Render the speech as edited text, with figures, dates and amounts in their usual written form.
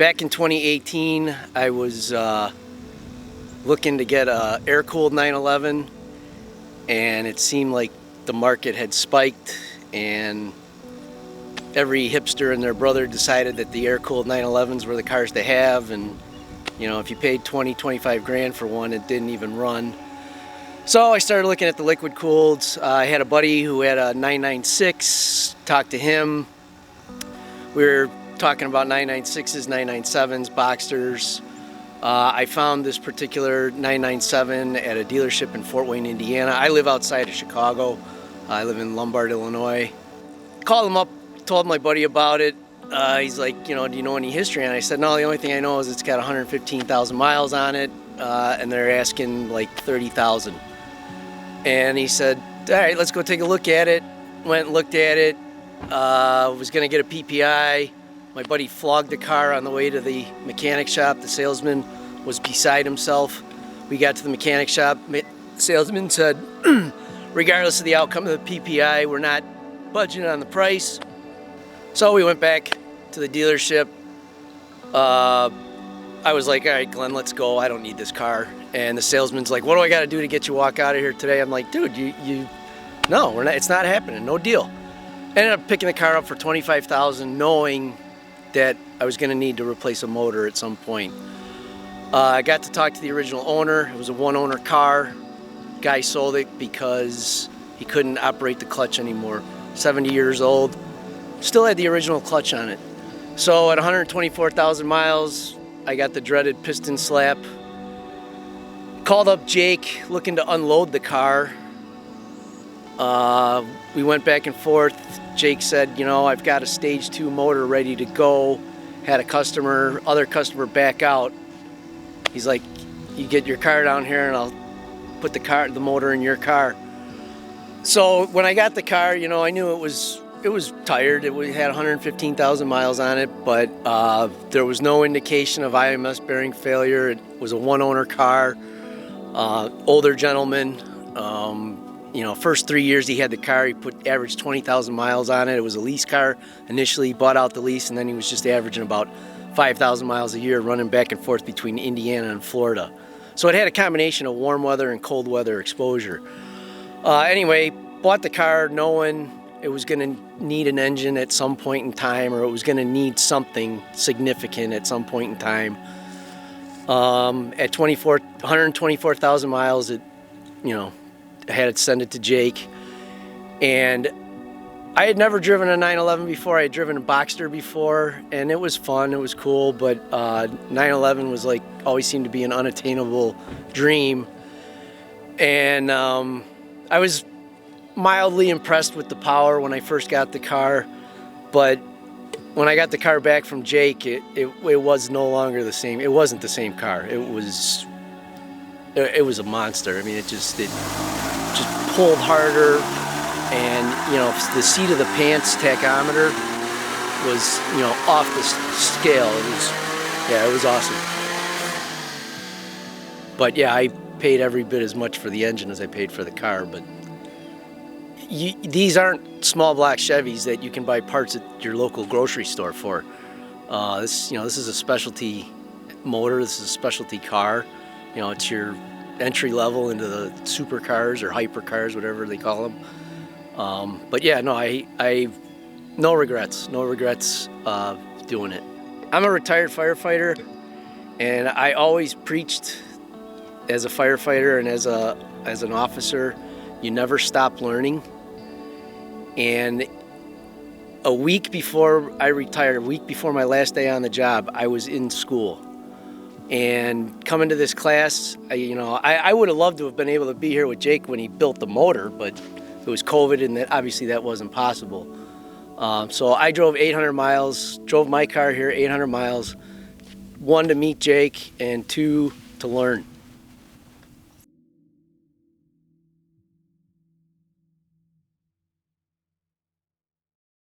Back in 2018, I was looking to get a air-cooled 911, and it seemed like the market had spiked, and every hipster and their brother decided that the air-cooled 911s were the cars to have. And you know, if you paid 20-25 grand for one, it didn't even run. So I started looking at the liquid cooleds. I had a buddy who had a 996, talked to him. We were talking about 996s, 997s, Boxsters. I found this particular 997 at a dealership in Fort Wayne, Indiana. I live outside of Chicago. I live in Lombard, Illinois. Called him up, told my buddy about it. He's like, you know, do you know any history? And I said, no, the only thing I know is it's got 115,000 miles on it, and they're asking like 30,000. And he said, all right, let's go take a look at it. Went and looked at it. Was gonna get a PPI. My buddy flogged the car on the way to the mechanic shop. The salesman was beside himself. We got to the mechanic shop. The salesman said, regardless of the outcome of the PPI, we're not budging on the price. So we went back to the dealership. I was like, all right, Glenn, let's go. I don't need this car. And the salesman's like, what do I got to do to get you walk out of here today? I'm like, dude, no, we're not. It's not happening. No deal. Ended up picking the car up for $25,000, knowing that I was going to need to replace a motor at some point. I got to talk to the original owner. It was a one-owner car. Guy sold it because he couldn't operate the clutch anymore. 70 years old. Still had the original clutch on it. So at 124,000 miles, I got the dreaded piston slap. Called up Jake looking to unload the car. We went back and forth. Jake said, you know, I've got a stage 2 motor ready to go. Had a other customer back out. He's like, you get your car down here and I'll put the motor in your car. So when I got the car, you know, I knew it was tired. It had 115,000 miles on it, but there was no indication of IMS bearing failure. It was a one-owner car, older gentleman. You know, first 3 years he had the car, he averaged 20,000 miles on it. It was a lease car. Initially, he bought out the lease, and then he was just averaging about 5,000 miles a year, running back and forth between Indiana and Florida. So it had a combination of warm weather and cold weather exposure. Anyway, bought the car knowing it was going to need an engine at some point in time, or it was going to need something significant at some point in time. At 124,000 miles, I had to send it to Jake. And I had never driven a 911 before. I had driven a Boxster before, and it was fun, it was cool, but 911 was like, always seemed to be an unattainable dream. And I was mildly impressed with the power when I first got the car, but when I got the car back from Jake, it was no longer the same. It wasn't the same car. It was a monster. I mean, it just pulled harder, and you know, the seat of the pants tachometer was, you know, off the scale. It was awesome. But yeah, I paid every bit as much for the engine as I paid for the car. But these aren't small block Chevys that you can buy parts at your local grocery store for. This is a specialty motor. This is a specialty car. You know, it's your entry level into the supercars or hypercars, whatever they call them. But yeah, no, I no regrets doing it. I'm a retired firefighter, and I always preached as a firefighter and as an officer, you never stop learning. And a week before I retired, a week before my last day on the job, I was in school. And coming to this class, I would have loved to have been able to be here with Jake when he built the motor, but it was COVID, and obviously that wasn't possible. So I drove 800 miles, drove my car here 800 miles, 1, to meet Jake, and 2, to learn.